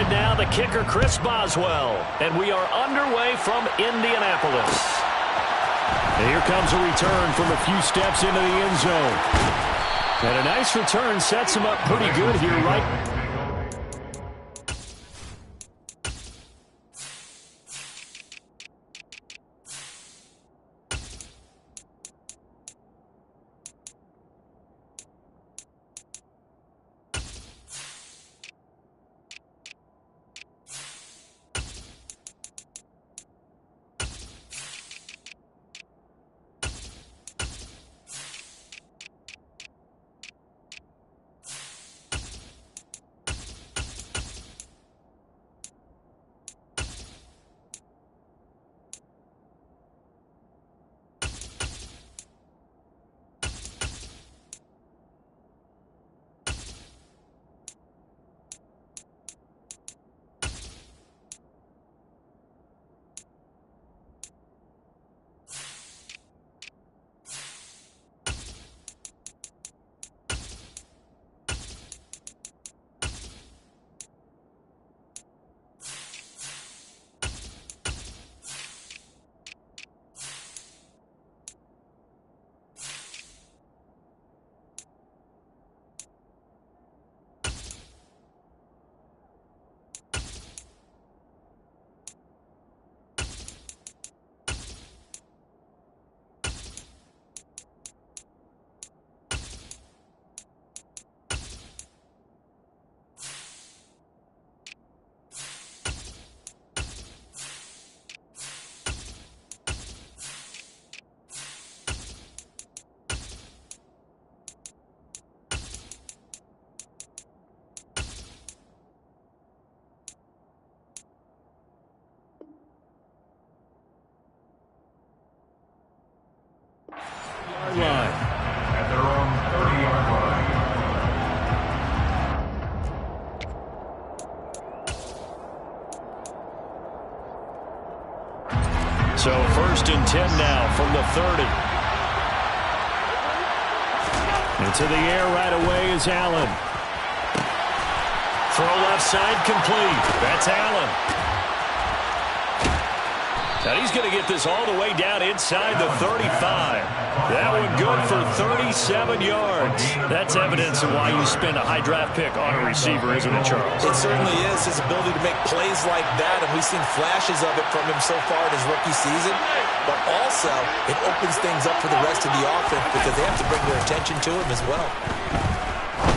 And now the kicker, Chris Boswell. And we are underway from Indianapolis. And here comes a return from a few steps into the end zone. And a nice return sets him up pretty good here, right? Line. At their own 30-yard line. So 1st and 10 now from the 30. Into the air right away is Allen. Throw left side complete. That's Allen. Now he's going to get this all the way down inside the 35. That one good for 37 yards. That's evidence of why you spend a high draft pick on a receiver, isn't it, Charles? It certainly is. His ability to make plays like that, and we've seen flashes of it from him so far in his rookie season. But also, it opens things up for the rest of the offense because they have to bring their attention to him as well.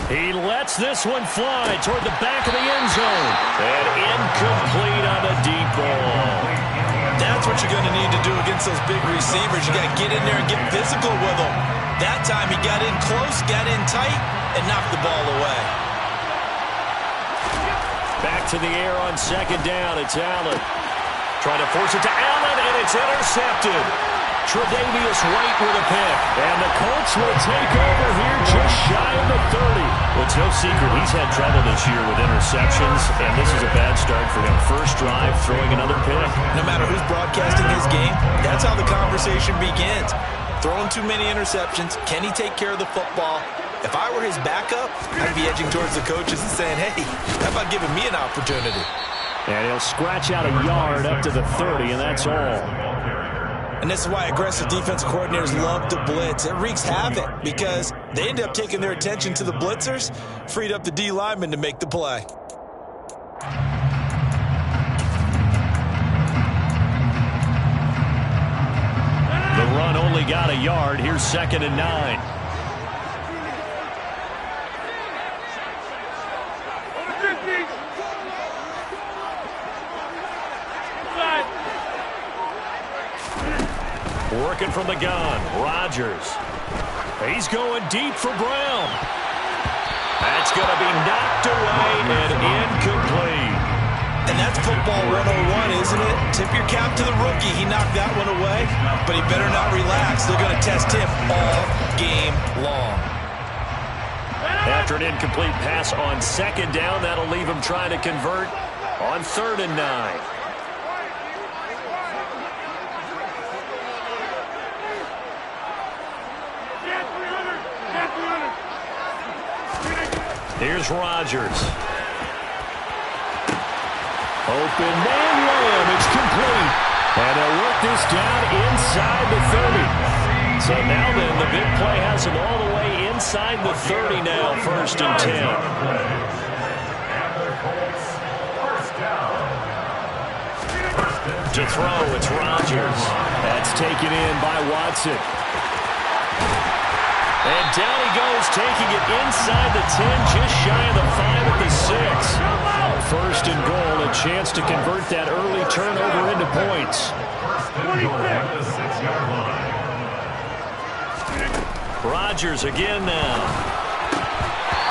He lets this one fly toward the back of the end zone. And incomplete on the deep ball. That's what you're going to need to do against those big receivers. You got to get in there and get physical with them. That time he got in close, got in tight, and knocked the ball away. Back to the air on 2nd down. It's Allen. Trying to force it to Allen, and it's intercepted. Tre'Davious White with a pick. And the Colts will take over here just shy of the 30. Well, it's no secret he's had trouble this year with interceptions, and this is a bad start for him. First drive, throwing another pick. No matter who's broadcasting his game, that's how the conversation begins. Throwing too many interceptions. Can he take care of the football? If I were his backup, I'd be edging towards the coaches and saying, hey, how about giving me an opportunity? And he'll scratch out a yard up to the 30, and that's all. And this is why aggressive defensive coordinators love to blitz. It wreaks havoc because they end up taking their attention to the blitzers, freed up the D lineman to make the play. The run only got a yard. Here's 2nd and 9. Working from the gun, Rodgers. He's going deep for Brown. That's going to be knocked away and incomplete. And that's football 101, isn't it? Tip your cap to the rookie. He knocked that one away, but he better not relax. They're going to test him all game long. After an incomplete pass on 2nd down, that'll leave him trying to convert on 3rd and 9. Here's Rodgers. Open man run. It's complete. And they'll work this down inside the 30. So now then, the big play has them all the way inside the 30 now, 1st and 10. To throw, it's Rodgers. That's taken in by Watson. And down he goes, taking it inside the 10, just shy of the 5 at the 6. 1st and goal, a chance to convert that early turnover into points. Rodgers again now.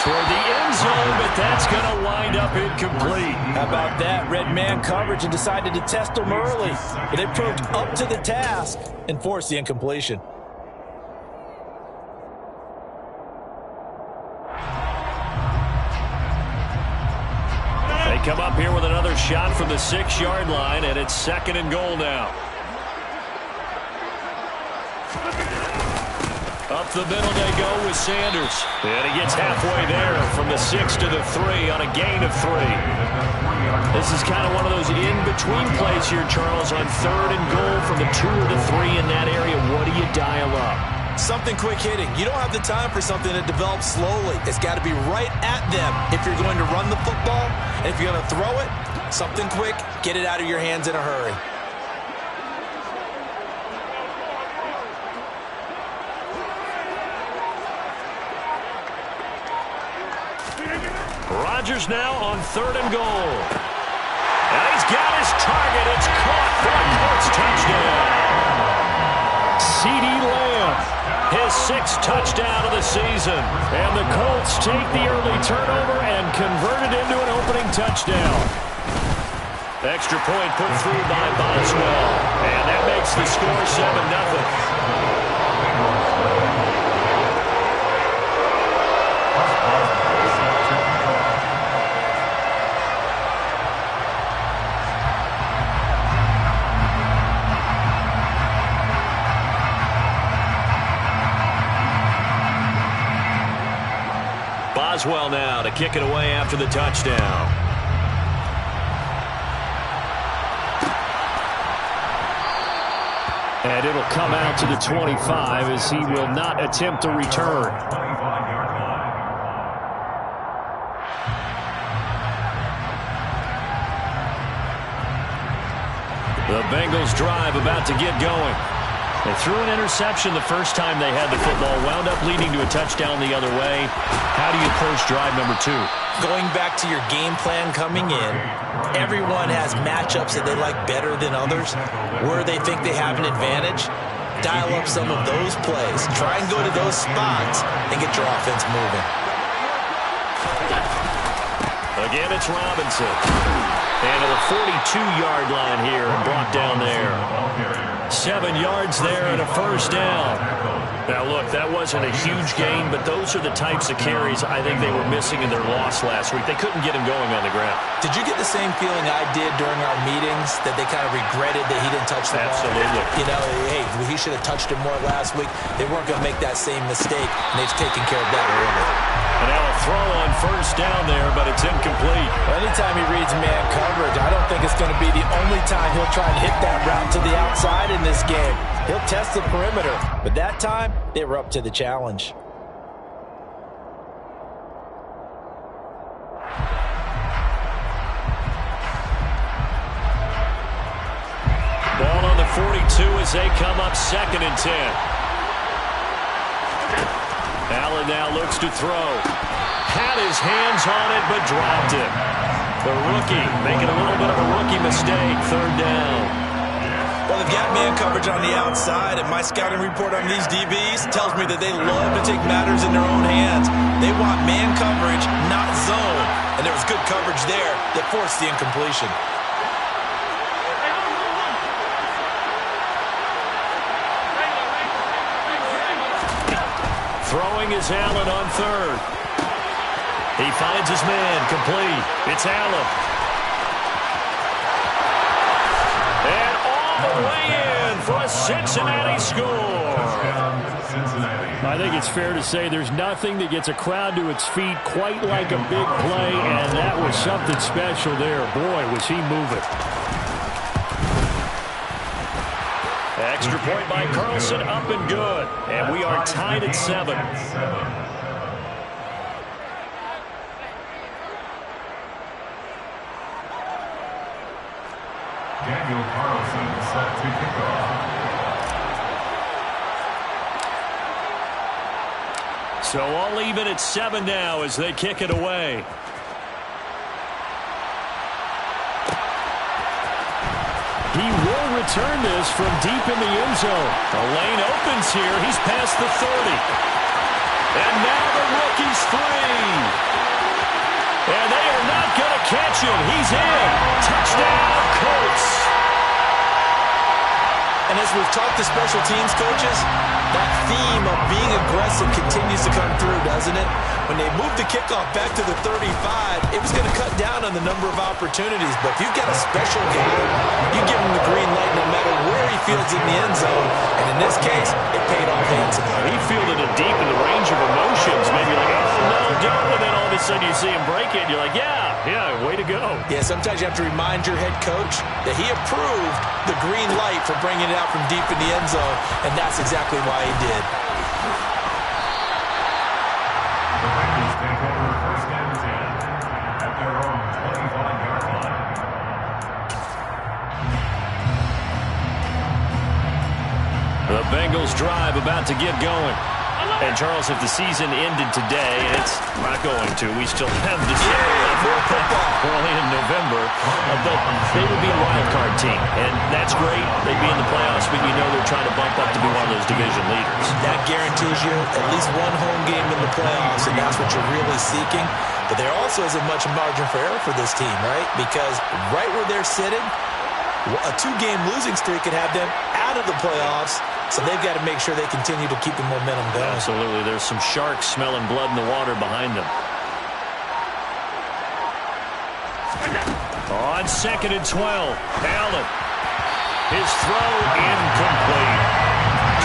Toward the end zone, but that's going to wind up incomplete. How about that? Red man coverage and decided to test them early. But they proved up to the task and forced the incompletion. They come up here with another shot from the 6-yard line, and it's 2nd and goal now. Up the middle they go with Sanders. And he gets halfway there from the 6 to the 3 on a gain of 3. This is kind of one of those in-between plays here, Charles, on 3rd and goal from the 2 or the 3 in that area. What do you dial up? Something quick hitting. You don't have the time for something that develops slowly. It's got to be right at them if you're going to run the football. And if you're going to throw it, something quick, get it out of your hands in a hurry. Rodgers now on 3rd and goal. And he's got his target. It's caught for a Colts touchdown. CeeDee Lamb, his 6th touchdown of the season. And the Colts take the early turnover and convert it into an opening touchdown. Extra point put through by Boswell. And that makes the score 7-0. Boswell now to kick it away after the touchdown. And it'll come out to the 25 as he will not attempt to return. The Bengals drive about to get going. They threw an interception the first time they had the football, wound up leading to a touchdown the other way. How do you approach drive number 2? Going back to your game plan coming in, everyone has matchups that they like better than others, where they think they have an advantage. Dial up some of those plays. Try and go to those spots and get your offense moving. Again, it's Robinson. And to the 42-yard line here and brought down there. 7 yards there and a 1st down. Now, look, that wasn't a huge gain, but those are the types of carries I think they were missing in their loss last week. They couldn't get him going on the ground. Did you get the same feeling I did during our meetings, that they kind of regretted that he didn't touch the ball? Absolutely. You know, hey, he should have touched him more last week. They weren't going to make that same mistake, and they've taken care of that early. And now a throw on 1st down there, but it's incomplete. Well, anytime he reads man coverage, I don't think it's going to be the only time he'll try and hit that route to the outside in this game. He'll test the perimeter, but that time, they were up to the challenge. Ball on the 42 as they come up 2nd and 10. Allen now looks to throw. Had his hands on it, but dropped it. The rookie making a little bit of a rookie mistake. 3rd down. Well, they've got man coverage on the outside, and my scouting report on these DBs tells me that they love to take matters in their own hands. They want man coverage, not zone. And there was good coverage there that forced the incompletion. Throwing is Allen on 3rd. He finds his man, complete. It's Allen. And all the way in for a Cincinnati score. Cincinnati. I think it's fair to say there's nothing that gets a crowd to its feet quite like a big play, and that was something special there. Boy, was he moving. Extra point by Carlson, up and good. And we are tied at 7. Daniel Carlson set to kick off. So all even at 7 now as they kick it away. He will return this from deep in the end zone. The lane opens here. He's past the 30. And now the rookie's free. And they are not going to catch him. He's in. Touchdown, Colts. And as we've talked to special teams coaches, that theme of being aggressive continues to come through, doesn't it? When they moved the kickoff back to the 35, it was going to cut down on the number of opportunities. But if you've got a special guy, you give him the green light no matter where he fields in the end zone. And in this case, it paid off handsomely. He fielded it deep in the range of emotions. Maybe like, oh, no, don't. And then all of a sudden you see him break it. And you're like, yeah, way to go. Yeah, sometimes you have to remind your head coach that he approved the green light for bringing it out from deep in the end zone. And that's exactly why he did. The Bengals take over first and 10 at their own 25-yard line. The Bengals drive about to get going. And, Charles, if the season ended today, and it's not going to, we still have December left. We're only in November. But they would be a wild card team. And that's great. They'd be in the playoffs, but you know they're trying to bump up to be one of those division leaders. That guarantees you at least one home game in the playoffs, and that's what you're really seeking. But there also isn't much margin for error for this team, right? Because right where they're sitting, a 2-game losing streak could have them out of the playoffs. So they've got to make sure they continue to keep the momentum going. Absolutely. There's some sharks smelling blood in the water behind them. On 2nd and 12, Allen. His throw incomplete.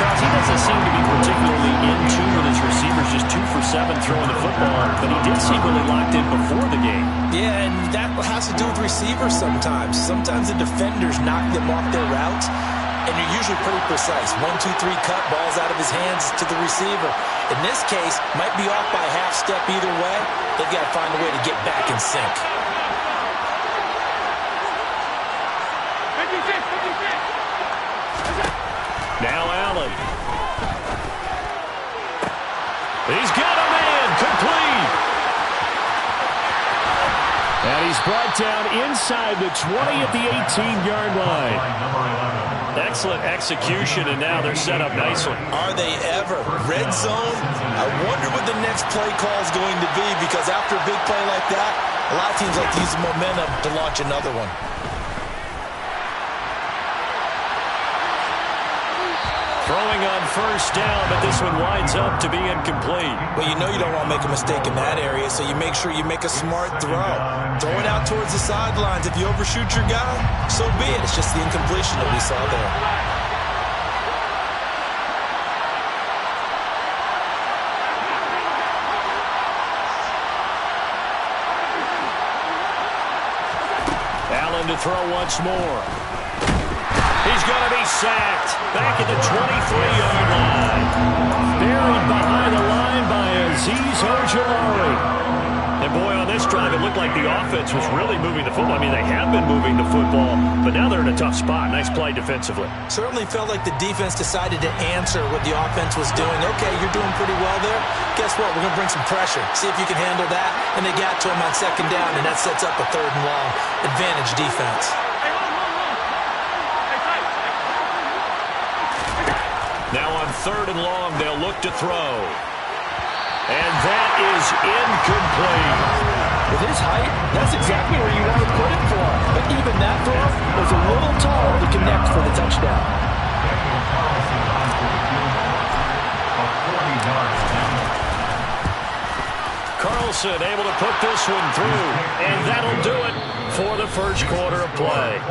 Charles, he doesn't seem to be particularly in tune with his receivers, just 2 for 7 throwing the football, but he did seem really locked in before the game. Yeah, and that has to do with receivers sometimes. Sometimes the defenders knock them off their routes, and you're usually pretty precise. 1, 2, 3 cut, balls out of his hands to the receiver. In this case, might be off by a half step either way. They've got to find a way to get back in sync. Now Allen. He's got a man, complete. And he's brought down inside the 20 at the 18-yard line. Excellent execution, and now they're set up nicely. Are they ever? Red zone? I wonder what the next play call is going to be, because after a big play like that, a lot of teams like to use the momentum to launch another one. Throwing on first down, but this one winds up to be incomplete. Well, you know you don't want to make a mistake in that area, so you make sure you make a smart throw. Throw it out towards the sidelines. If you overshoot your guy, so be it. It's just the incompletion that we saw there. Allen to throw once more. He's going to be sacked back at the 23-yard line. Buried behind the line by Azeez Ojulari. And boy, on this drive, it looked like the offense was really moving the football. I mean, they have been moving the football, but now they're in a tough spot. Nice play defensively. Certainly felt like the defense decided to answer what the offense was doing. Okay, you're doing pretty well there. Guess what? We're going to bring some pressure. See if you can handle that. And they got to him on 2nd down, and that sets up a 3rd and long. Advantage defense. Now on 3rd and long, they'll look to throw. And that is incomplete. With his height, that's exactly where you want to put it for. But even that throw was a little tall to connect for the touchdown. Carlson able to put this one through. And that'll do it for the first quarter of play.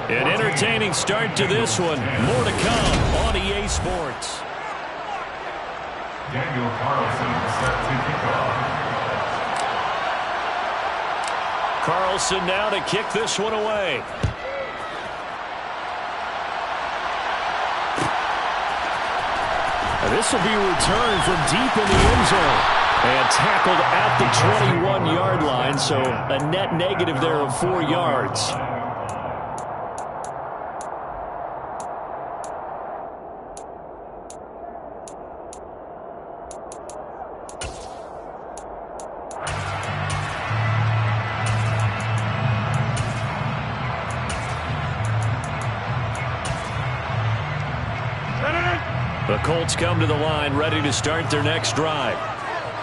An entertaining start to this one. More to come on EA Sports. Daniel Carlson set to kick off. Carlson now to kick this one away. And this will be returned from deep in the end zone. And tackled at the 21-yard line, so a net negative there of 4 yards. The Colts come to the line, ready to start their next drive.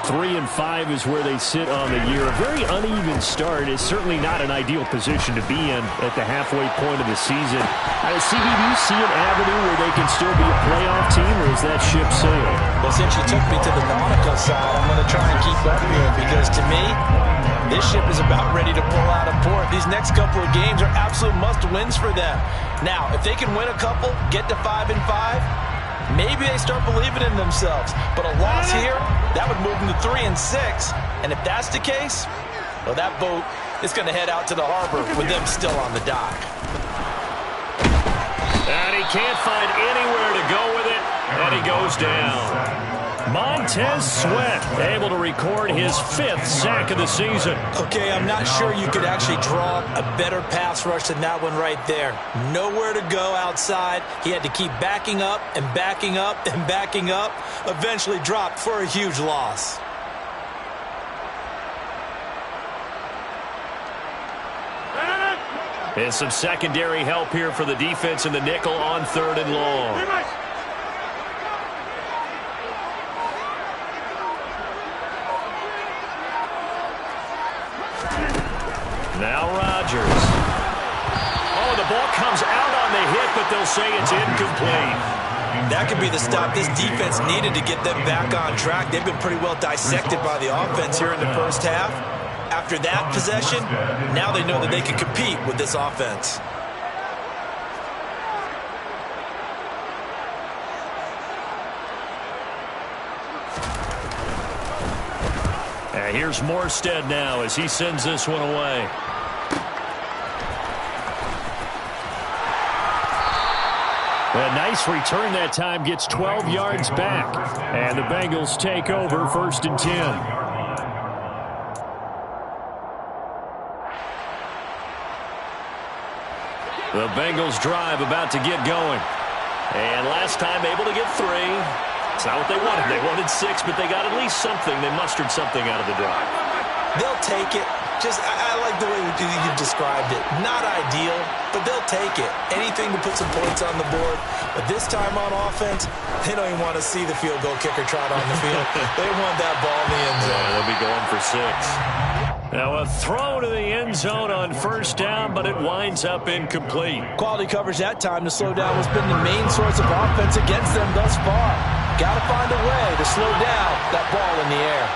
3-5 is where they sit on the year. A very uneven start is certainly not an ideal position to be in at the halfway point of the season. CB, do you see an avenue where they can still be a playoff team, or is that ship sailed? Well, since you took me to the nautical side, I'm going to try and keep up here because to me, this ship is about ready to pull out of port. These next couple of games are absolute must-wins for them. Now, if they can win a couple, get to 5-5, maybe they start believing in themselves. But a loss here, that would move them to 3-6. And if that's the case, well, that boat is going to head out to the harbor with them still on the dock. And he can't find anywhere to go with it, and he goes down. Montez Sweat able to record his 5th sack of the season. Okay, I'm not sure you could actually draw a better pass rush than that one right there. Nowhere to go outside. He had to keep backing up and backing up and backing up. Eventually dropped for a huge loss. And some secondary help here for the defense in the nickel on 3rd and long. Now Rodgers. Oh, the ball comes out on the hit, but they'll say it's incomplete. That could be the stop this defense needed to get them back on track. They've been pretty well dissected by the offense here in the first half. After that possession, now they know that they can compete with this offense. And here's Morstead now as he sends this one away. A nice return that time, gets 12 yards back. And the Bengals take over 1st and 10. The Bengals drive about to get going. And last time able to get 3. It's not what they wanted. They wanted 6, but they got at least something. They mustered something out of the drive. They'll take it. I like the way you described it. Not ideal, but they'll take it. Anything to put some points on the board. But this time on offense, they don't even want to see the field goal kicker trot on the field. They want that ball in the end zone. Yeah, they'll be going for 6. Now a throw to the end zone on 1st down, but it winds up incomplete. Quality coverage that time to slow down has been the main source of offense against them thus far. Got to find a way to slow down that ball in the air.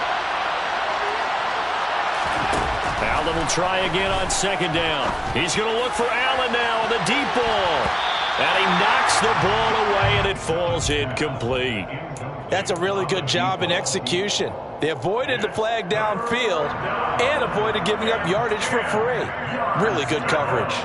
Allen will try again on 2nd down. He's going to look for Allen now on the deep ball. And he knocks the ball away, and it falls incomplete. That's a really good job in execution. They avoided the flag downfield and avoided giving up yardage for free. Really good coverage.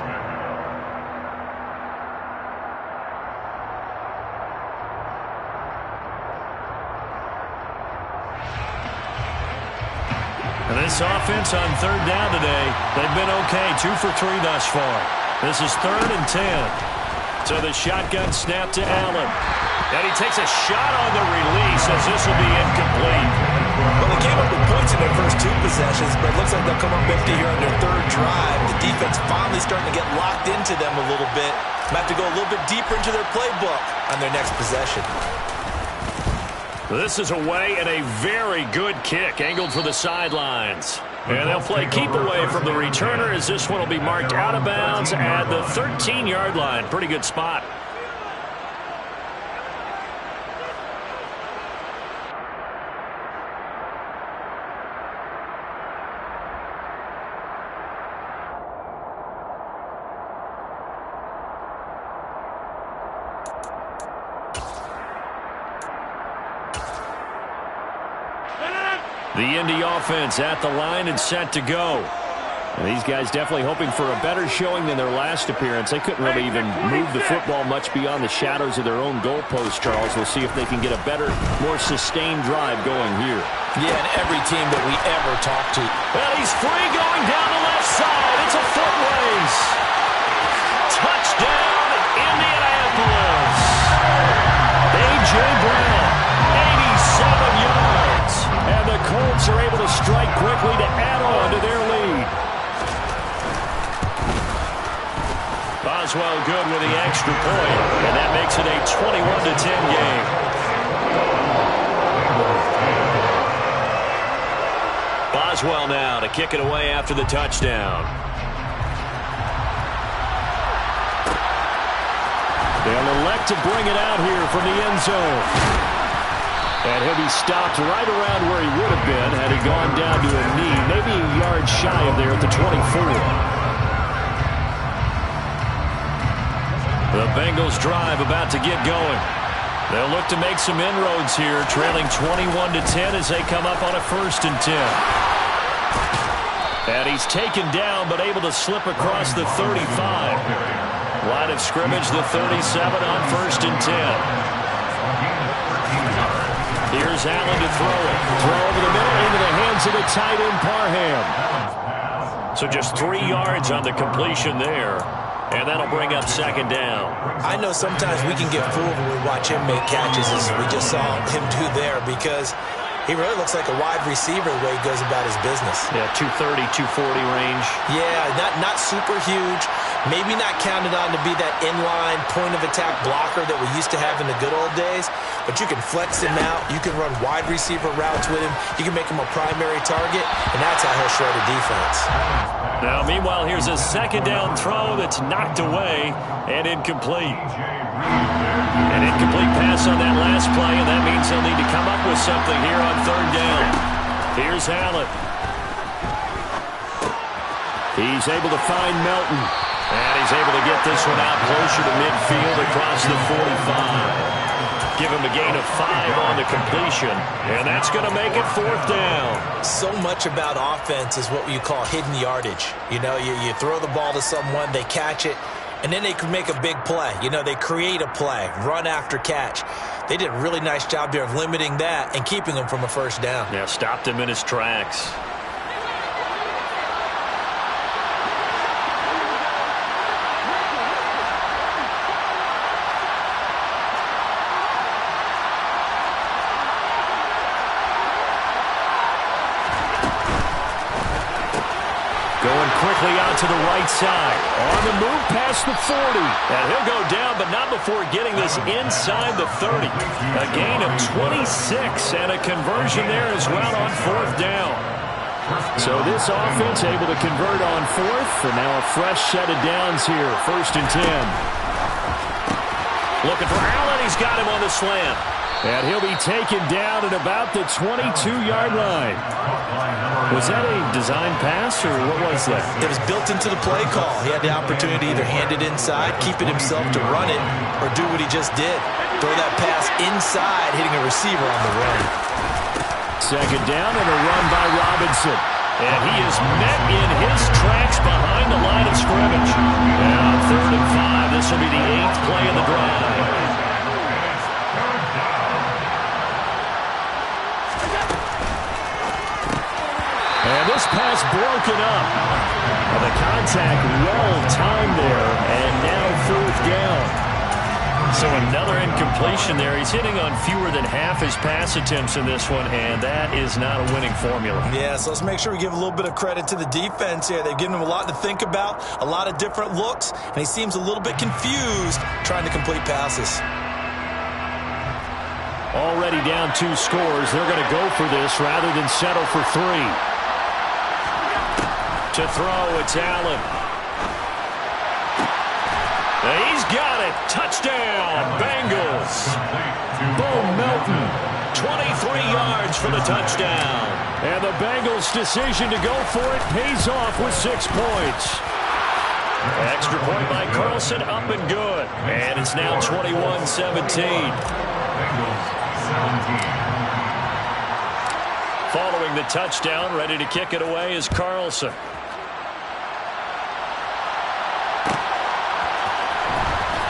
And this offense on 3rd down today, they've been okay. 2 for 3 thus far. This is 3rd and 10. So the shotgun snap to Allen. And he takes a shot on the release as this will be incomplete. Well, they came up with points in their first 2 possessions, but it looks like they'll come up empty here on their 3rd drive. The defense finally starting to get locked into them a little bit. Might have to go a little bit deeper into their playbook on their next possession. This is away and a very good kick angled for the sidelines. And they'll play keep away from the returner as this one will be marked out of bounds at the 13-yard line. Pretty good spot. The Indy offense at the line and set to go. And these guys definitely hoping for a better showing than their last appearance. They couldn't really even move the football much beyond the shadows of their own goalpost, Charles. We'll see if they can get a better, more sustained drive going here. Yeah, and every team that we ever talk to. Well, he's free going down the left side. It's a foot race. Touchdown, Indianapolis. A.J. Brown, 87 yards. And the Colts are able to strike quickly to add on to their lead. Boswell good with the extra point, and that makes it a 21-10 game. Boswell now to kick it away after the touchdown. They'll elect to bring it out here from the end zone. And he'll be stopped right around where he would have been had he gone down to a knee, maybe a yard shy of there at the 24. The Bengals drive about to get going. They'll look to make some inroads here, trailing 21-10 as they come up on a 1st and 10. And he's taken down but able to slip across the 35. Line of scrimmage, the 37 on 1st and 10. Here's Allen to throw it. Throw over the middle into the hands of the tight end Parham. So just 3 yards on the completion there. And that'll bring up 2nd down. I know sometimes we can get fooled when we watch him make catches, as we just saw him do there, because he really looks like a wide receiver the way he goes about his business. Yeah, 230, 240 range. Yeah, not super huge. Maybe not counted on to be that inline point-of-attack blocker that we used to have in the good old days, but you can flex him out. You can run wide receiver routes with him. You can make him a primary target, and that's how he'll shred a defense. Now, meanwhile, here's a 2nd down throw that's knocked away and incomplete. An incomplete pass on that last play, and that means they'll need to come up with something here on 3rd down. Here's Allen. He's able to find Melton. And he's able to get this one out closer to midfield across the 45. Give him a gain of 5 on the completion, and that's going to make it 4th down. So much about offense is what you call hidden yardage. You know, you throw the ball to someone, they catch it, and then they can make a big play. You know, they create a play, run after catch. They did a really nice job there of limiting that and keeping him from a 1st down. Yeah, stopped him in his tracks. Going quickly out to the right side. On the move past the 40. And he'll go down, but not before getting this inside the 30. A gain of 26 and a conversion there as well on 4th down. So this offense able to convert on 4th. And now a fresh set of downs here. 1st and 10. Looking for Allen. He's got him on the slant. And he'll be taken down at about the 22-yard line. Was that a design pass, or what was that? It was built into the play call. He had the opportunity to either hand it inside, keep it himself to run it, or do what he just did. Throw that pass inside, hitting a receiver on the run. 2nd down and a run by Robinson. And he is met in his tracks behind the line of scrimmage. Now 3rd and 5. This will be the 8th play of the drive. And this pass broken up. And the contact well-timed there. And now 4th down. So another incompletion there. He's hitting on fewer than half his pass attempts in this one, and that is not a winning formula. Yeah, so let's make sure we give a little bit of credit to the defense here. They've given him a lot to think about, a lot of different looks, and he seems a little bit confused trying to complete passes. Already down 2 scores. They're going to go for this rather than settle for 3. To throw, it's Allen. He's got it. Touchdown, Bengals. Bo Melton, 23 yards for the touchdown. And the Bengals' decision to go for it pays off with 6 points. Extra point by Carlson, up and good. And it's now 21-17. Following the touchdown. Ready to kick it away is Carlson.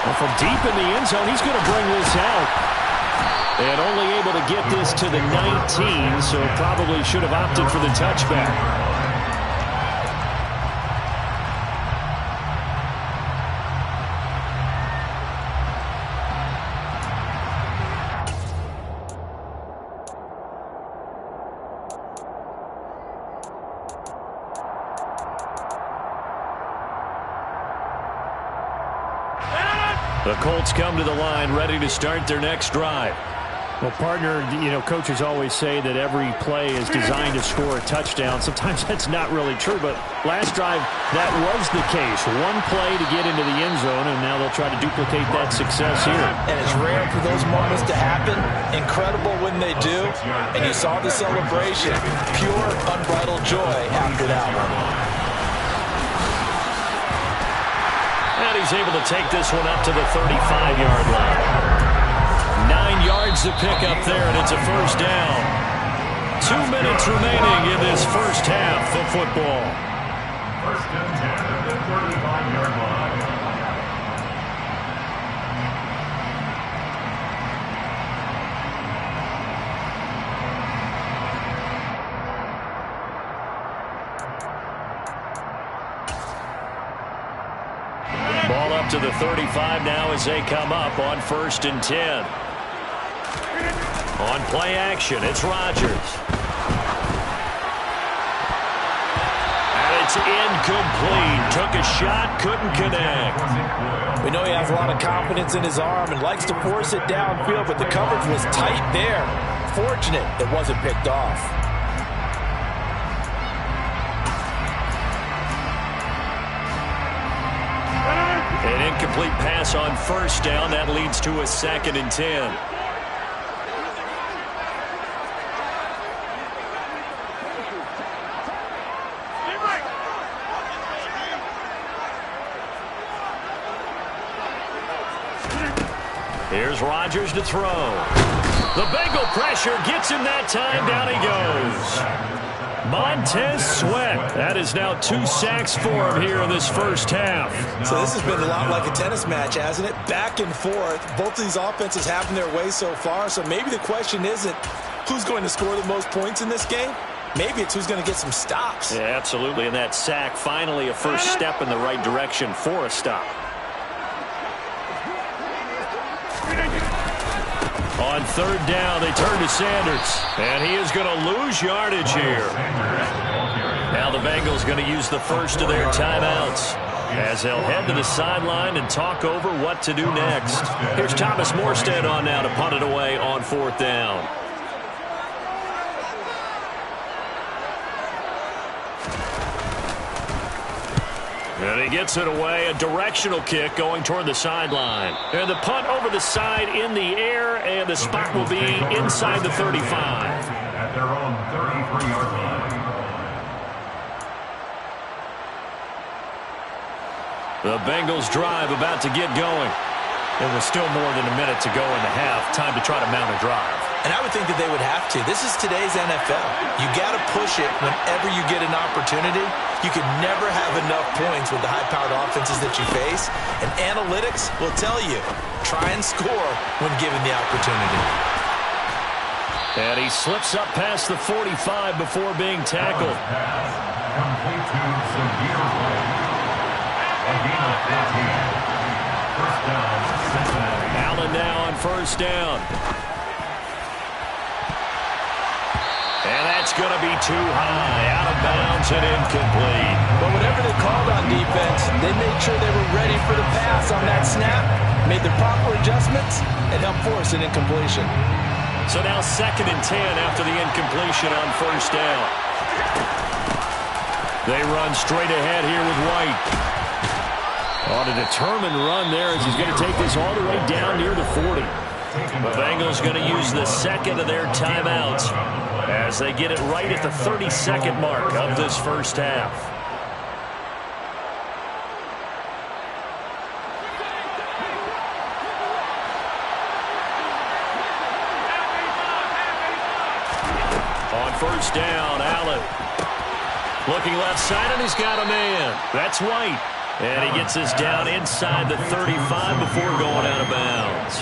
Well, from deep in the end zone, he's going to bring this out. And only able to get this to the 19, so probably should have opted for the touchback. The Colts come to the line, ready to start their next drive. Well, partner, coaches always say that every play is designed to score a touchdown. Sometimes that's not really true, but last drive, that was the case. One play to get into the end zone, and now they'll try to duplicate that success here. And it's rare for those moments to happen. Incredible when they do. And you saw the celebration. Pure, unbridled joy after that one. And he's able to take this one up to the 35-yard line. 9 yards to pick up there, and it's a first down. 2 minutes remaining in this first half of football. First and 10 at the 35-yard line. Ball up to the 35 now as they come up on 1st and 10. On play action, it's Rodgers. And it's incomplete. Took a shot, couldn't connect. We know he has a lot of confidence in his arm and likes to force it downfield, but the coverage was tight there. Fortunate it wasn't picked off. An incomplete pass on 1st down. That leads to a 2nd and 10. Here's Rodgers to throw. The Bengal pressure gets him that time. Down he goes. Montez Sweat. That is now 2 sacks for him here in this first half. So this has been a lot like a tennis match, hasn't it? Back and forth. Both of these offenses having their way so far. So maybe the question isn't who's going to score the most points in this game. Maybe it's who's going to get some stops. Yeah, absolutely. And that sack, finally a first step in the right direction for a stop. On 3rd down, they turn to Sanders. And he is going to lose yardage here. Now the Bengals going to use the first of their timeouts as they'll head to the sideline and talk over what to do next. Here's Thomas Morstead on now to punt it away on 4th down. And he gets it away, a directional kick going toward the sideline. And the punt over the side in the air, and the spot will be inside the 35. At their own 33-yard line. The Bengals drive about to get going. There was still more than a minute to go in the half. Time to try to mount a drive. And I would think that they would have to. This is today's NFL. You got to push it whenever you get an opportunity. You can never have enough points with the high-powered offenses that you face. And analytics will tell you, try and score when given the opportunity. And he slips up past the 45 before being tackled. Complete to Zamir White. A gain of 14. First down, Cincinnati. Allen now on 1st down. And that's going to be too high, out of bounds and incomplete. But whatever they called on defense, they made sure they were ready for the pass on that snap, made the proper adjustments, and helped force an incompletion. So now 2nd and 10 after the incompletion on 1st down. They run straight ahead here with White. On a determined run there as he's going to take this all the way down near the 40. The Bengals going to use the 2nd of their timeouts as they get it right at the 30-second mark of this first half. On first down, Allen. Looking left side, and he's got a man. That's White. And he gets this down inside the 35 before going out of bounds.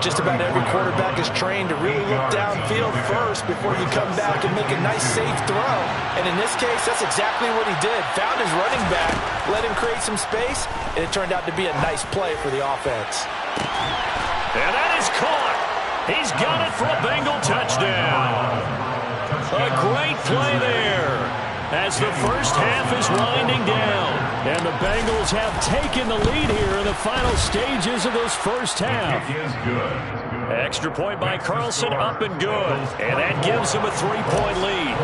Just about every quarterback is trained to really look downfield first before you come back and make a nice, safe throw. And in this case, that's exactly what he did. Found his running back, let him create some space, and it turned out to be a nice play for the offense. And that is caught. He's got it for a Bengal touchdown. A great play there as the first half is winding down. And the Bengals have taken the lead here in the final stages of this first half. Extra point by Carlson, up and good. And that gives him a 3-point lead.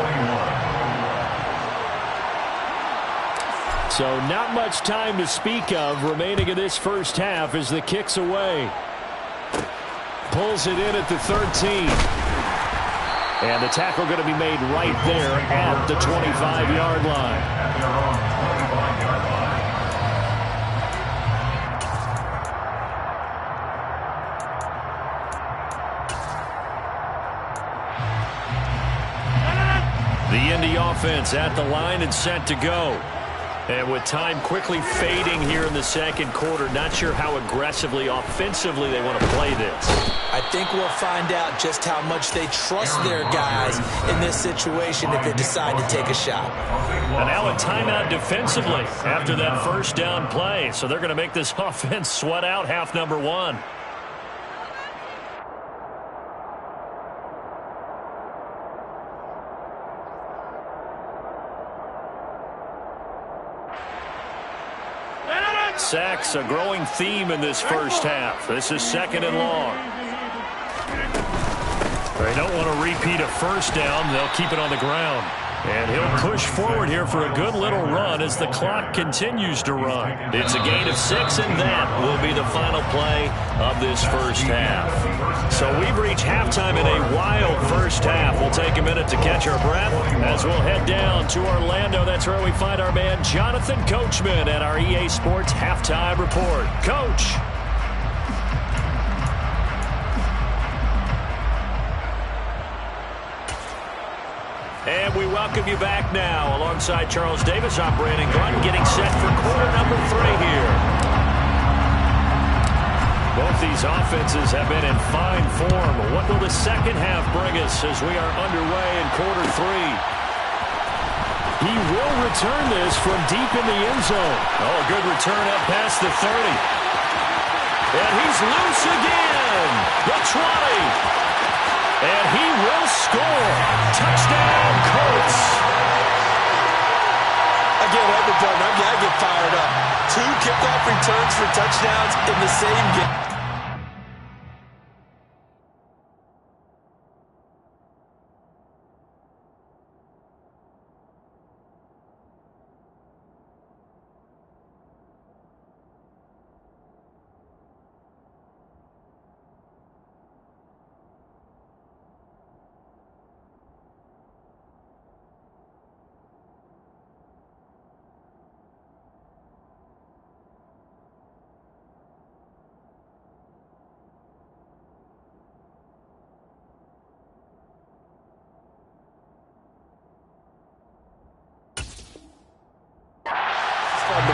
So not much time to speak of remaining in this first half as the kick's away. Pulls it in at the 13. And the tackle going to be made right there at the 25-yard line. The Indy offense at the line and set to go. And with time quickly fading here in the second quarter, not sure how aggressively, offensively they want to play this. I think we'll find out just how much they trust their guys in this situation if they decide to take a shot. And now a timeout defensively after that first down play. So they're going to make this offense sweat out half number one. Sacks, a growing theme in this first half. This is second and long. They don't want to repeat a first down. They'll keep it on the ground. And he'll push forward here for a good little run as the clock continues to run. It's a gain of 6, and that will be the final play of this first half. So we've reached halftime in a wild first half. We'll take a minute to catch our breath as we'll head down to Orlando. That's where we find our man Jonathan Coachman at our EA Sports Halftime Report. Coach. And we welcome you back now. Alongside Charles Davis, I'm Brandon Glenn, getting set for quarter number 3 here. Both these offenses have been in fine form. What will the second half bring us as we are underway in quarter 3? He will return this from deep in the end zone. Oh, a good return up past the 30. And he's loose again. The 20. And he will score. Touchdown, Colts. Again, every partner, I get fired up. 2 kickoff returns for touchdowns in the same game.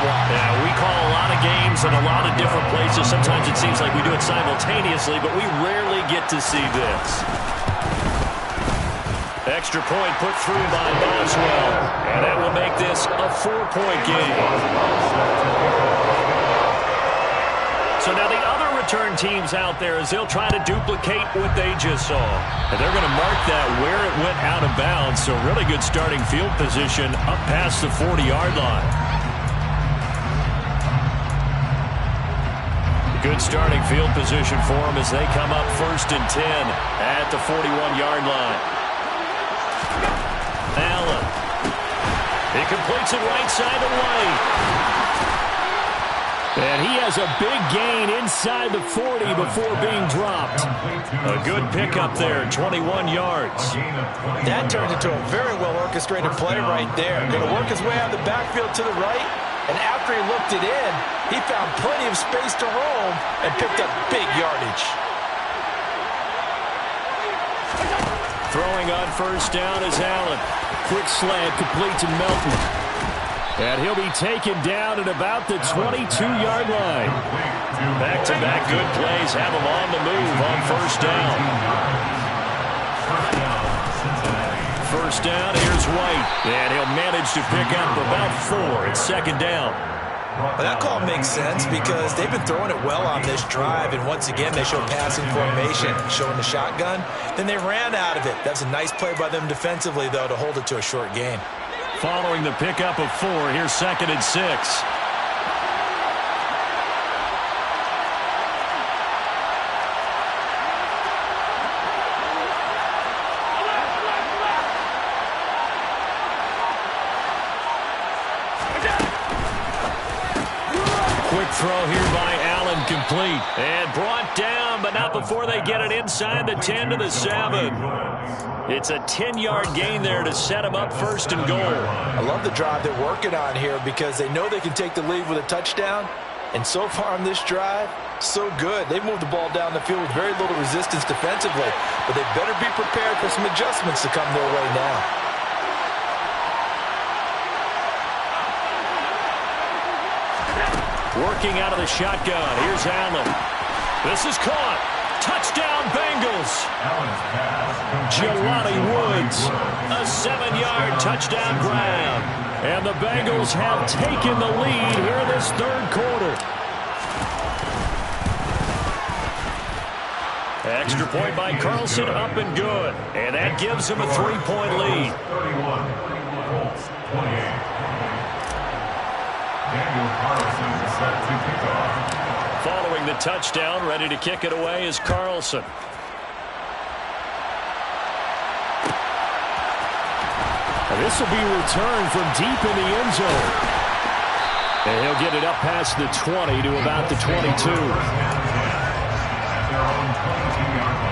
Yeah, we call a lot of games in a lot of different places. Sometimes it seems like we do it simultaneously, but we rarely get to see this. Extra point put through by Boswell, and that will make this a 4-point game. So now the other return teams out there, as they'll try to duplicate what they just saw. And they're going to mark that where it went out of bounds, so really good starting field position up past the 40-yard line. Good starting field position for them as they come up 1st and 10 at the 41-yard line. Allen. He completes it right side to White. And he has a big gain inside the 40 before being dropped. A good pickup there, 21 yards. That turned into a very well-orchestrated play right there. Going to work his way out of the backfield to the right. And after he looked it in, he found plenty of space to roam and picked up big yardage. Throwing on first down is Allen. Quick slant, complete to Melton. And he'll be taken down at about the 22-yard line. Back-to-back good plays have him on the move on first down. First down, here's White. And he'll manage to pick up about 4 at second down. Well, that call makes sense because they've been throwing it well on this drive, and once again they show passing formation, showing the shotgun. Then they ran out of it. That's a nice play by them defensively, though, to hold it to a short gain. Following the pickup of 4, here's second and 6. Quick throw here by Allen, complete. And brought down, but not before they get it inside the 10 to the 7. It's a 10-yard gain there to set them up first and goal. I love the drive they're working on here because they know they can take the lead with a touchdown. And so far on this drive, so good. They've moved the ball down the field with very little resistance defensively. But they better be prepared for some adjustments to come their way now. Working out of the shotgun. Here's Allen. This is caught. Touchdown, Bengals. Jelani Woods. A 7-yard touchdown grab. And the Bengals have taken the lead here in this third quarter. Extra point by Carlson, up and good. And that gives him a 3-point lead. 31, Colts, 28. Daniel Carlson is set to kick off. Following the touchdown, ready to kick it away is Carlson. And this will be returned from deep in the end zone. And he'll get it up past the 20 to about the 22. At their own 22-yard line.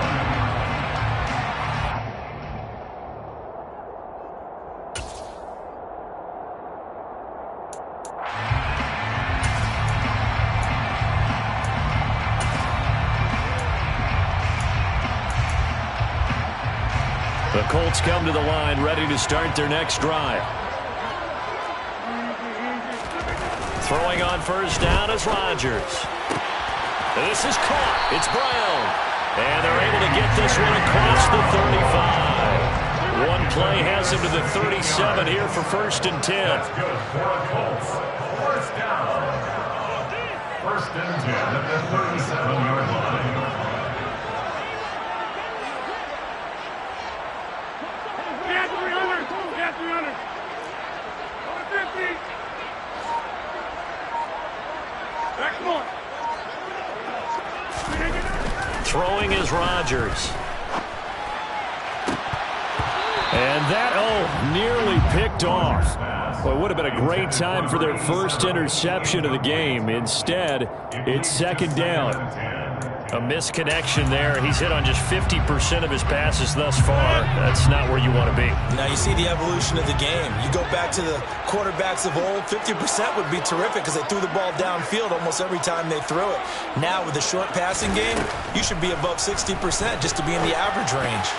The Colts come to the line, ready to start their next drive. Throwing on first down is Rodgers. This is caught. It's Brown. And they're able to get this one across the 35. One play has him to the 37 here for first and 10. That's good for the Colts. First down. First and 10 at the 37-yard line. Throwing is Rodgers. And that, nearly picked off. Well, it would have been a great time for their first interception of the game. Instead, it's second down. A misconnection there. He's hit on just 50% of his passes thus far. That's not where you want to be. Now you see the evolution of the game. You go back to the quarterbacks of old, 50% would be terrific because they threw the ball downfield almost every time they threw it. Now with the short passing game, you should be above 60% just to be in the average range.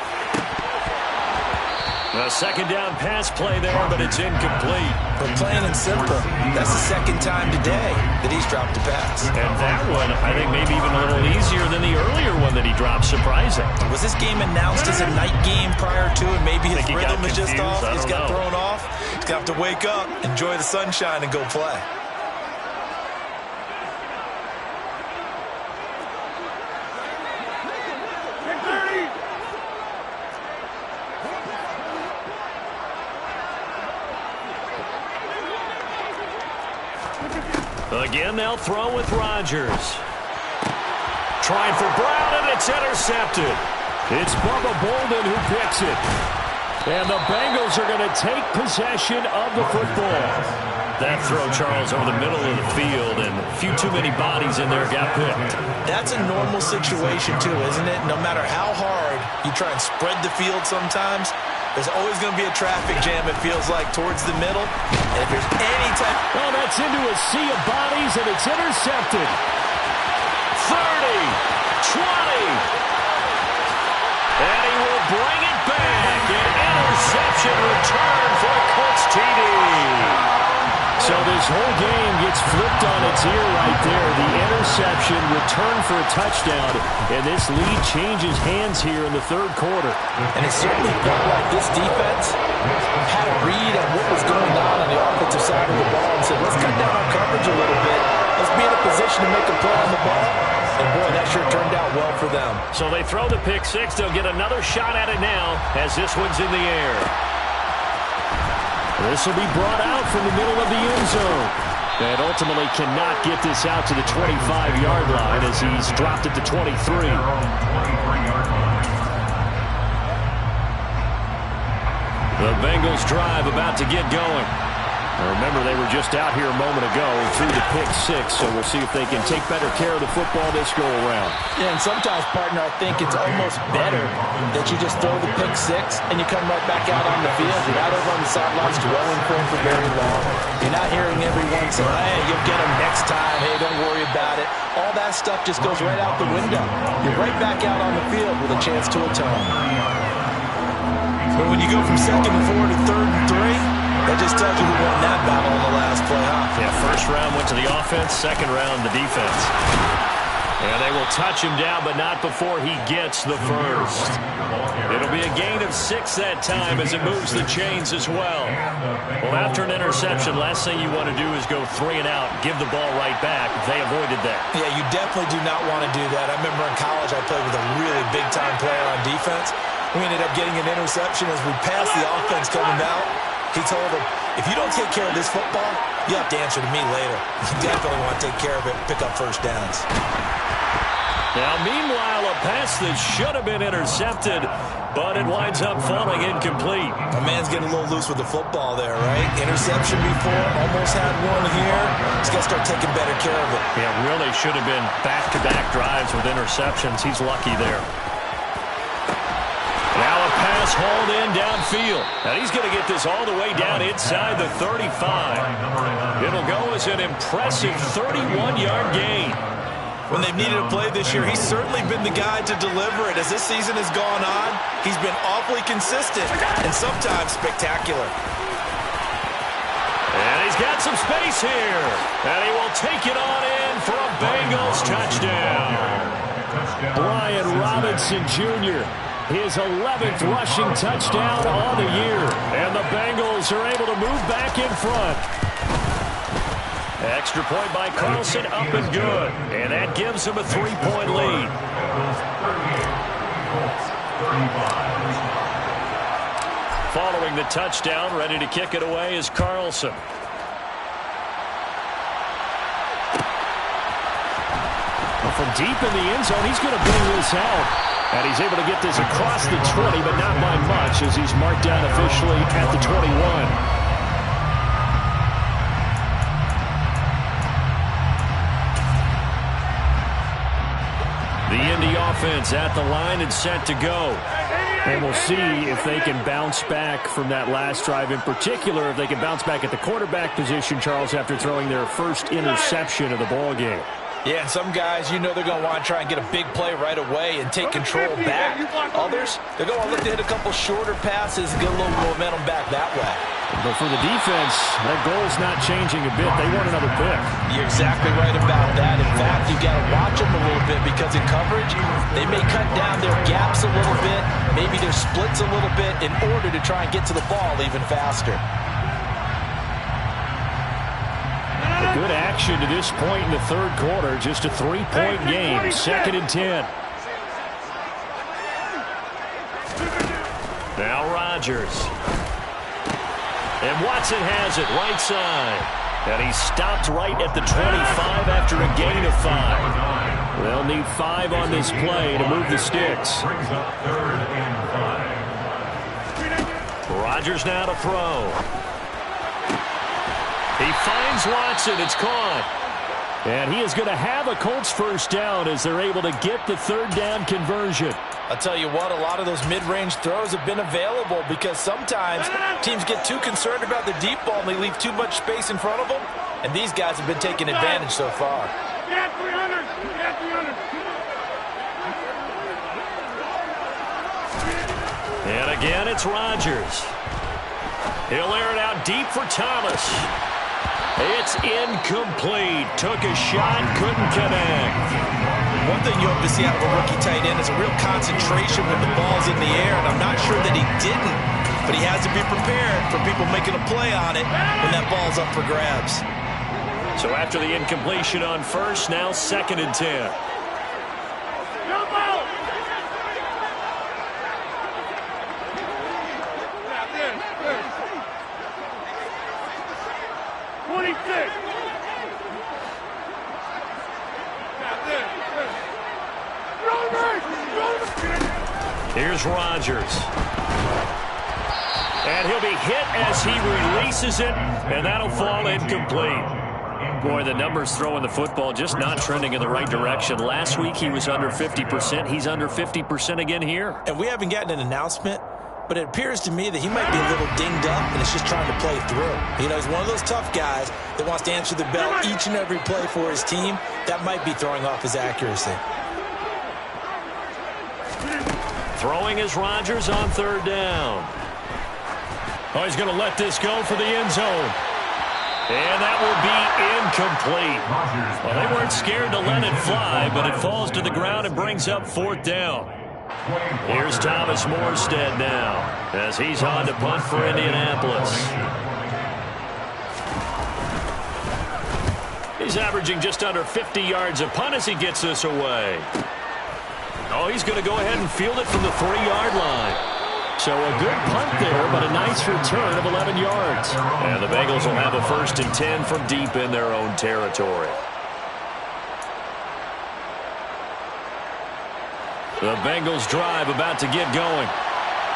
A second down pass play there, but it's incomplete. But plain and simple, that's the second time today that he's dropped a pass. And that one, I think, maybe even a little easier than the earlier one that he dropped. Surprising. Was this game announced as a night game prior to, and maybe his rhythm is just off? He's got thrown off. He's going to have to wake up, enjoy the sunshine, and go play. Again, they'll throw with Rodgers. Trying for Brown, and it's intercepted. It's Bubba Bolden who picks it. And the Bengals are going to take possession of the football. That throw, Charles, over the middle of the field, and a few too many bodies in there got picked. That's a normal situation, too, isn't it? No matter how hard you try and spread the field sometimes, there's always going to be a traffic jam, it feels like, towards the middle. And if there's any type... Well, that's into a sea of bodies, and it's intercepted. 30, 20. And he will bring it back. TD. So this whole game gets flipped on its ear right there. The interception, return for a touchdown, and this lead changes hands here in the third quarter. And it certainly felt like this defense had a read on what was going on the offensive side of the ball and said, let's cut down our coverage a little bit. Let's be in a position to make a play on the ball. And, boy, that sure turned out well for them. So they throw the pick six. They'll get another shot at it now as this one's in the air. This will be brought out from the middle of the end zone. And ultimately cannot get this out to the 25-yard line as he's dropped it to 23. The Bengals drive about to get going. Now remember, they were just out here a moment ago through the pick six, so we'll see if they can take better care of the football this go-around. Yeah, and sometimes, partner, I think it's almost better that you just throw the pick six and you come right back out on the field. You're not over on the sidelines dwelling for him for very long. You're not hearing everyone say, hey, you'll get him next time. Hey, don't worry about it. All that stuff just goes right out the window. You're right back out on the field with a chance to atone. But when you go from 2nd and 4 to 3rd and 3, that just tells you who won that battle in the last play, huh? Yeah, first round went to the offense, second round the defense. And they will touch him down, but not before he gets the first. It'll be a gain of 6 that time as it moves the chains as well. Well, after an interception, last thing you want to do is go 3 and out, give the ball right back. They avoided that. Yeah, you definitely do not want to do that. I remember in college I played with a really big-time player on defense. We ended up getting an interception as we passed the offense coming out. He told him, if you don't take care of this football, you have to answer to me later. You definitely want to take care of it and pick up first downs. Now, meanwhile, a pass that should have been intercepted, but it winds up falling incomplete. A man's getting a little loose with the football there, right? Interception before, almost had one here. He's got to start taking better care of it. Yeah, really should have been back-to-back drives with interceptions. He's lucky there. Now a pass hauled in downfield. And he's going to get this all the way down inside the 35. It'll go as an impressive 31-yard gain. When they've needed a play this year, he's certainly been the guy to deliver it. As this season has gone on, he's been awfully consistent and sometimes spectacular. And he's got some space here. And he will take it on in for a Bengals touchdown. Brian Robinson Jr., his 11th rushing touchdown on the year. And the Bengals are able to move back in front. Extra point by Carlson, up and good. And that gives him a 3-point lead. Following the touchdown, ready to kick it away is Carlson. From deep in the end zone, he's going to bring this out. And he's able to get this across the 20, but not by much as he's marked down officially at the 21. The Indy offense at the line and set to go. And we'll see if they can bounce back from that last drive in particular, if they can bounce back at the quarterback position, Charles, after throwing their first interception of the ball game. Yeah, and some guys, you know they're going to want to try and get a big play right away and take control back. Others, they're going to look to hit a couple shorter passes and get a little momentum back that way. But for the defense, that goal's not changing a bit. They want another pick. You're exactly right about that. In fact, you've got to watch them a little bit because in coverage, they may cut down their gaps a little bit, maybe their splits a little bit in order to try and get to the ball even faster. Good action to this point in the third quarter. Just a 3-point game. 2nd and 10. Now Rodgers. And Watson has it right side. And he stopped right at the 25 after a gain of 5. They'll need 5 on this play to move the sticks. Rodgers now to throw. He finds Watson. It's caught. And he is going to have a Colts first down as they're able to get the third down conversion. I'll tell you what, a lot of those mid-range throws have been available because sometimes teams get too concerned about the deep ball and they leave too much space in front of them. And these guys have been taking advantage so far. And again, it's Rodgers. He'll air it out deep for Thomas. It's incomplete. Took a shot, couldn't connect. One thing you hope to see out of a rookie tight end is a real concentration when the ball's in the air, and I'm not sure that he didn't, but he has to be prepared for people making a play on it when that ball's up for grabs. So after the incompletion on first, now 2nd and 10. Here's Rodgers. And he'll be hit as he releases it, and that'll fall incomplete. Boy, the numbers throwing the football just not trending in the right direction. Last week he was under 50%. He's under 50% again here. And we haven't gotten an announcement, but it appears to me that he might be a little dinged up and is just trying to play through. You know, he's one of those tough guys that wants to answer the bell each and every play for his team. That might be throwing off his accuracy. Throwing is Rodgers on 3rd down. Oh, he's going to let this go for the end zone. And that will be incomplete. Well, they weren't scared to let it fly, but it falls to the ground and brings up 4th down. Here's Thomas Morstead now as he's on to punt for Indianapolis. He's averaging just under 50 yards a punt as he gets this away. Oh, he's going to go ahead and field it from the 3-yard line. So a good punt there, but a nice return of 11 yards. And the Bengals will have a 1st and 10 from deep in their own territory. The Bengals drive about to get going.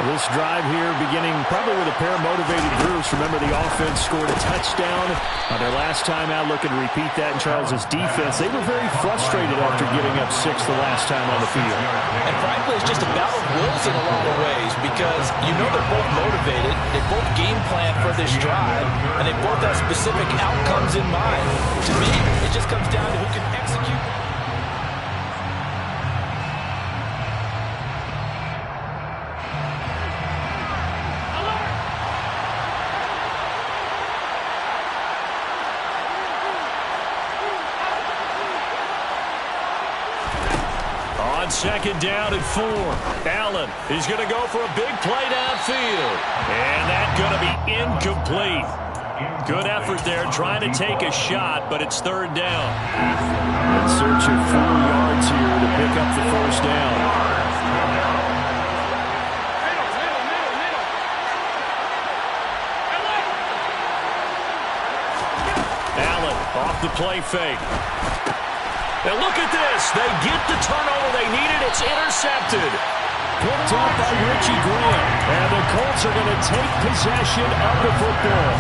This drive here beginning probably with a pair of motivated groups. Remember, the offense scored a touchdown on their last time out. Looking to repeat that in Charles's defense. They were very frustrated after giving up 6 the last time on the field. And frankly, it's just a battle of wills in a lot of ways because you know they're both motivated. They both game plan for this drive, and they both have specific outcomes in mind. To me, it just comes down to who can execute. On 2nd down and 4. Allen, he's going to go for a big play downfield. And that's going to be incomplete. Good effort there trying to take a shot, but it's 3rd down. In search of 4 yards here to pick up the 1st down. Allen off the play fake. And look at this. They get the turnover they needed. It's intercepted. Picked up by Richie Graham. And the Colts are going to take possession of the football.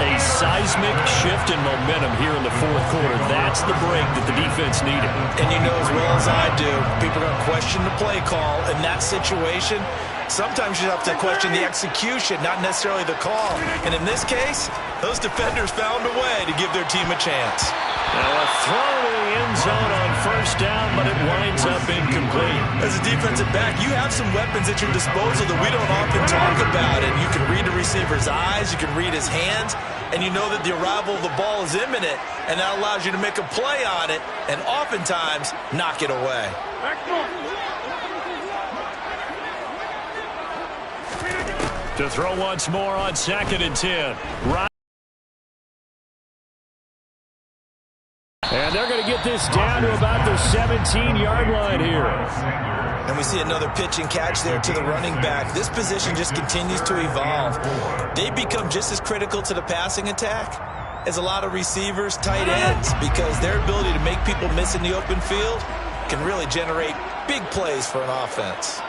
A seismic shift in momentum here in the 4th quarter. That's the break that the defense needed. And you know as well as I do, people are going to question the play call in that situation. Sometimes you have to question the execution, not necessarily the call. And in this case, those defenders found a way to give their team a chance. Now a throw to the end zone on 1st down, but it winds up incomplete. As a defensive back, you have some weapons at your disposal that we don't often talk about. And you can read the receiver's eyes, you can read his hands, and you know that the arrival of the ball is imminent, and that allows you to make a play on it and oftentimes knock it away. To throw once more on 2nd and 10. And they're going to get this down to about their 17-yard line here. And we see another pitch and catch there to the running back. This position just continues to evolve. They become just as critical to the passing attack as a lot of receivers, tight ends, because their ability to make people miss in the open field can really generate big plays for an offense.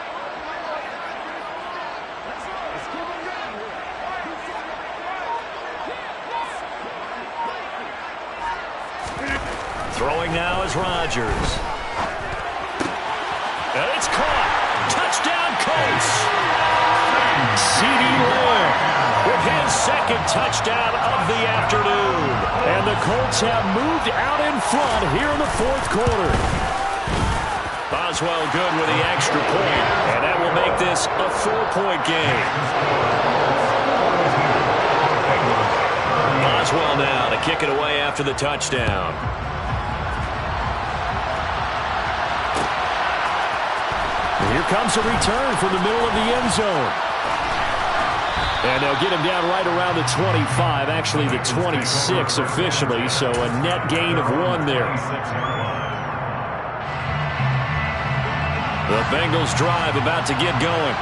Throwing now is Rodgers. And it's caught. Touchdown, Colts. CeeDee Lamb with his 2nd touchdown of the afternoon. And the Colts have moved out in front here in the 4th quarter. Boswell good with the extra point, and that will make this a 4-point game. Maxwell now to kick it away after the touchdown. Here comes a return from the middle of the end zone. And they'll get him down right around the 25, actually the 26 officially, so a net gain of 1 there. The Bengals drive about to get going.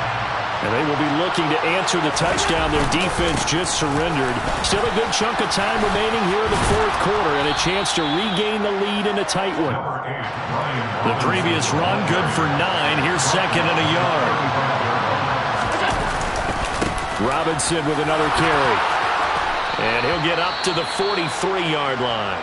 And they will be looking to answer the touchdown their defense just surrendered. Still a good chunk of time remaining here in the fourth quarter and a chance to regain the lead in a tight one. The previous run good for 9. Here's second and a yard. Robinson with another carry. And he'll get up to the 43-yard line.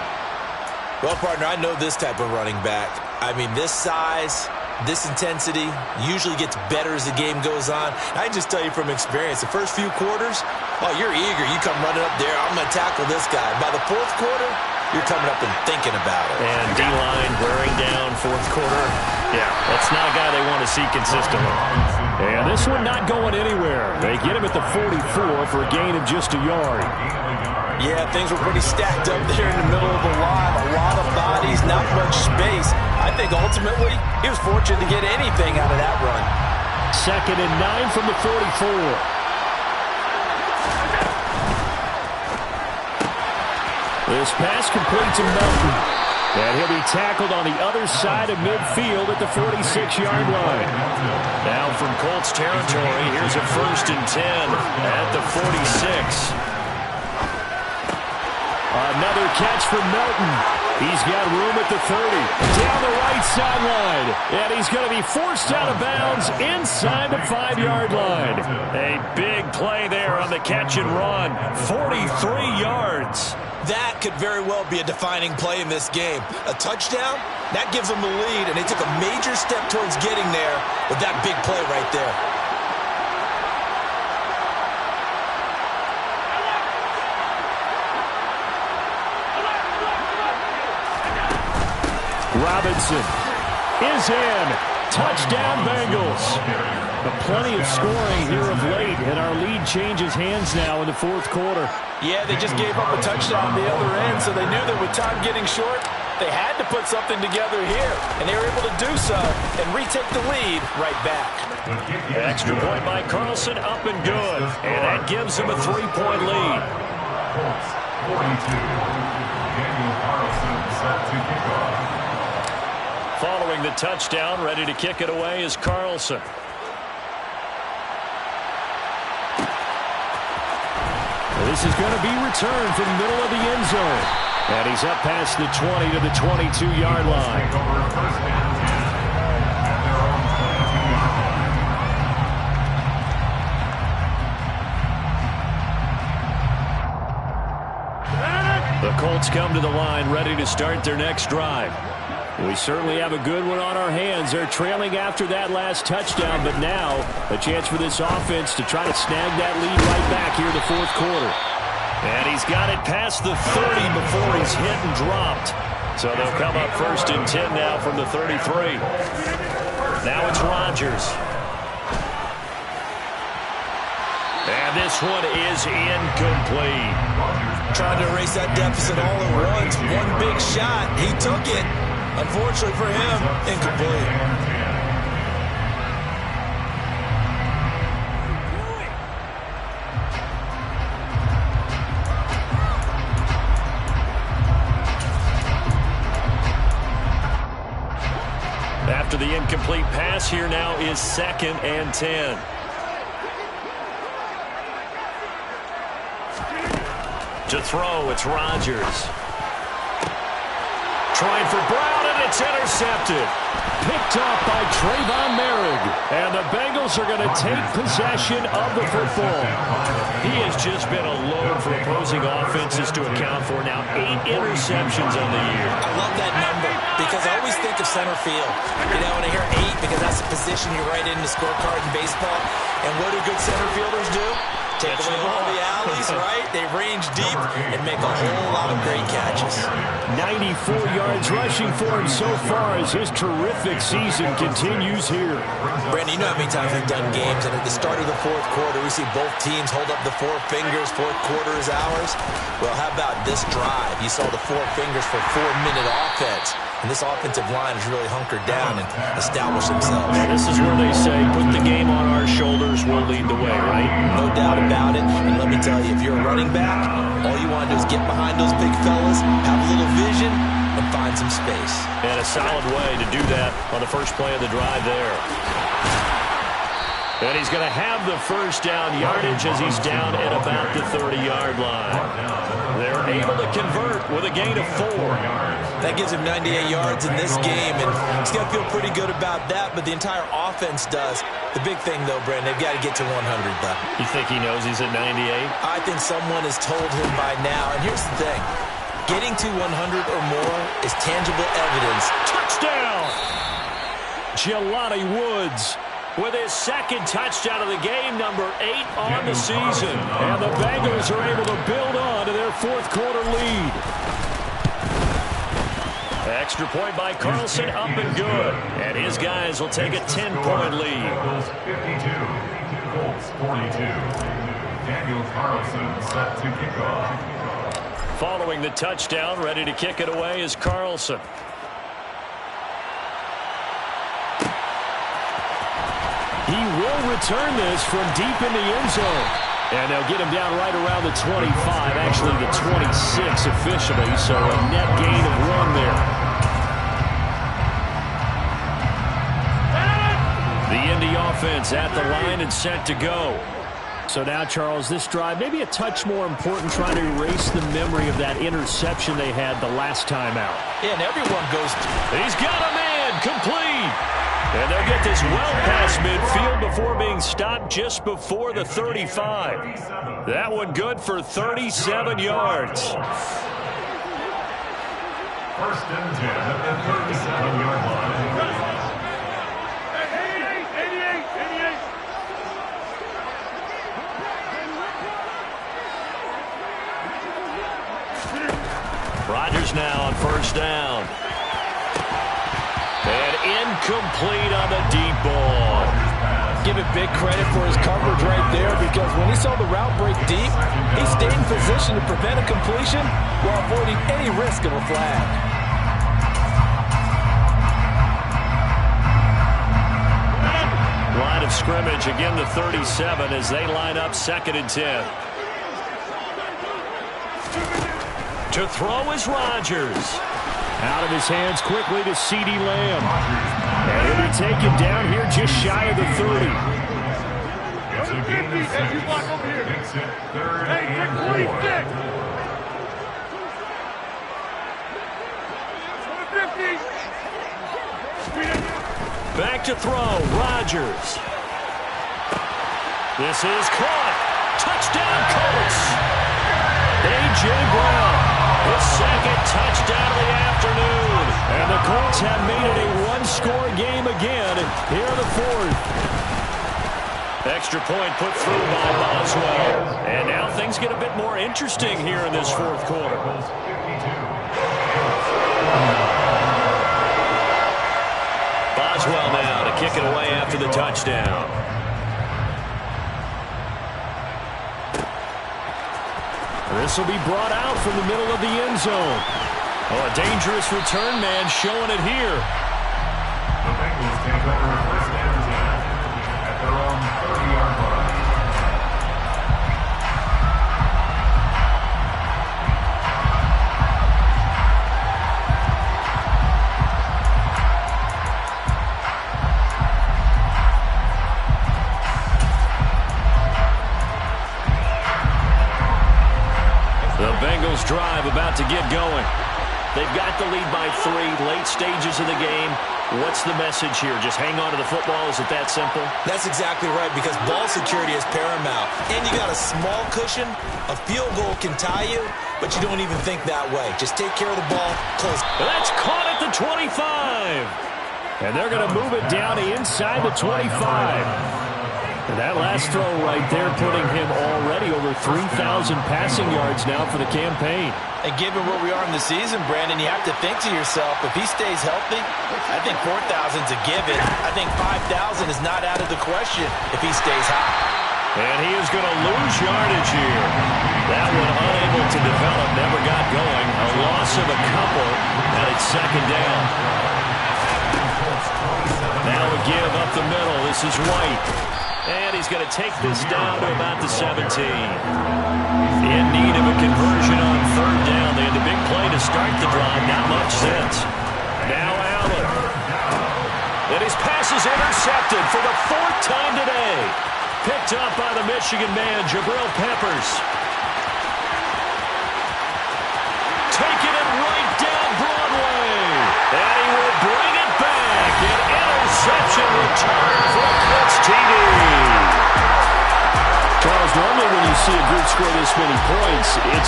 Well, partner, I know this type of running back. I mean, this size, this intensity usually gets better as the game goes on. I can just tell you from experience, the first few quarters, oh, you're eager. You come running up there, I'm going to tackle this guy. By the fourth quarter, you're coming up and thinking about it. And D-line wearing down fourth quarter. Yeah, that's not a guy they want to see consistently. And this one not going anywhere. They get him at the 44 for a gain of just a yard. Yeah, things were pretty stacked up there in the middle of the line. A lot of bodies, not much space. I think ultimately he was fortunate to get anything out of that run. Second and 9 from the 44. This pass complete to Melton. And he'll be tackled on the other side of midfield at the 46-yard line. Now from Colts territory, here's a 1st and 10 at the 46. Another catch for Melton. He's got room at the 30. Down the right sideline. And he's going to be forced out of bounds inside the 5-yard line. A big play there on the catch and run. 43 yards. That could very well be a defining play in this game. A touchdown, that gives them the lead, and they took a major step towards getting there with that big play right there. Robinson is in. Touchdown, Bengals. Plenty of scoring here of late, and our lead changes hands now in the fourth quarter. Yeah, they just gave up a touchdown on the other end, so they knew that with time getting short, they had to put something together here, and they were able to do so and retake the lead right back. Extra point by Carlson, up and good, and that gives them a 3-point lead. Colts 42. Daniel Carlson set to kick off. Following the touchdown, ready to kick it away is Carlson. This is going to be returned from the middle of the end zone. And he's up past the 20 to the 22-yard line. The Colts come to the line ready to start their next drive. We certainly have a good one on our hands. They're trailing after that last touchdown, but now a chance for this offense to try to snag that lead right back here in the fourth quarter. And he's got it past the 30 before he's hit and dropped. So they'll come up 1st and 10 now from the 33. Now it's Rodgers. And this one is incomplete. Trying to erase that deficit all at once. One big shot. He took it. Unfortunately for him, incomplete. After the incomplete pass, here now is 2nd and 10. To throw, it's Rodgers. Trying for Brown, and it's intercepted. Picked off by Trayvon Merrick. And the Bengals are going to take possession of the football. He has just been a load for opposing offenses to account for. Now 8 interceptions on the year. I love that number because I always think of center field. You know, when I hear 8, because that's the position you write in the scorecard in baseball. And what do good center fielders do? Take away all the alleys, right? They range deep and make a whole lot of great catches. 94 yards rushing for him so far as his terrific season continues here. Brandon, you know how many times we've done games, and at the start of the fourth quarter, we see both teams hold up the four fingers, fourth quarter is ours. Well, how about this drive? You saw the four fingers for 4-minute offense. And this offensive line has really hunkered down and established themselves. This is where they say, put the game on our shoulders, we'll lead the way, right? No doubt about it. And let me tell you, if you're a running back, all you want to do is get behind those big fellas, have a little vision, and find some space. And a solid way to do that on the first play of the drive there. And he's going to have the first down yardage as he's down at about the 30-yard line. They're able to convert with a gain of 4. That gives him 98 yards in this game, and he's going to feel pretty good about that, but the entire offense does. The big thing, though, Brandon, they've got to get to 100, though. You think he knows he's at 98? I think someone has told him by now, and here's the thing. Getting to 100 or more is tangible evidence. Touchdown! Jelani Woods with his second touchdown of the game, number 8 on the season. And the Bengals are able to build on to their fourth quarter lead. Extra point by Carlson, up and good. And his guys will take a 10-point lead. Bengals 52, Colts 42. Daniel Carlson set to kick off. Following the touchdown, ready to kick it away is Carlson. He will return this from deep in the end zone. And they'll get him down right around the 25, actually the 26 officially, so a net gain of 1 there. The Indy offense at the line and set to go. So now, Charles, this drive maybe a touch more important, trying to erase the memory of that interception they had the last time out. Yeah, and everyone goes to... He's got a man, complete. And they'll get this well past midfield before being stopped just before the 35. That one good for 37 yards. First and 10 at the 37-yard line. 88. Rodgers now on first down. And incomplete on the deep ball. Give it big credit for his coverage right there, because when he saw the route break deep, he stayed in position to prevent a completion while avoiding any risk of a flag. Line of scrimmage, again the 37 as they line up 2nd and 10. To throw is Rodgers. Out of his hands quickly to CeeDee Lamb. And he'll be taken down here just shy of the 30. It's a gain of 6. Makes it 3rd and 4. Back to throw, Rodgers. This is caught. Touchdown, Colts. A.J. Brown. His second touchdown of the afternoon. And the Colts have made it a one-score game again here in the 4th. Extra point put through by Boswell. And now things get a bit more interesting here in this 4th quarter. Boswell now to kick it away after the touchdown. This will be brought out from the middle of the end zone. Oh, a dangerous return man showing it here. The Bengals take over first and 10 at their own 30-yard line. The Bengals drive about to get going. They've got the lead by 3, late stages of the game. What's the message here? Just hang on to the football? Is it that simple? That's exactly right, because ball security is paramount. And you got a small cushion. A field goal can tie you, but you don't even think that way. Just take care of the ball, close. That's caught at the 25. And they're going to move it down to inside the 25. And that last throw right there putting him already over 3,000 passing yards now for the campaign. And given where we are in the season, Brandon, you have to think to yourself, if he stays healthy, I think 4,000 is a given. I think 5,000 is not out of the question if he stays hot. And he is going to lose yardage here. That one unable to develop, never got going. A loss of a couple, and it's second down. Now a give up the middle. This is White. And he's going to take this down to about the 17. In need of a conversion on third down. They had the big play to start the drive. Not much sense. Now Allen. And his pass is intercepted for the fourth time today. Picked up by the Michigan man, Jabril Peppers. Taking it right down Broadway. And he will bring it back. An interception return for a Colts TD. Charles, normally when you see a group score this many points, it's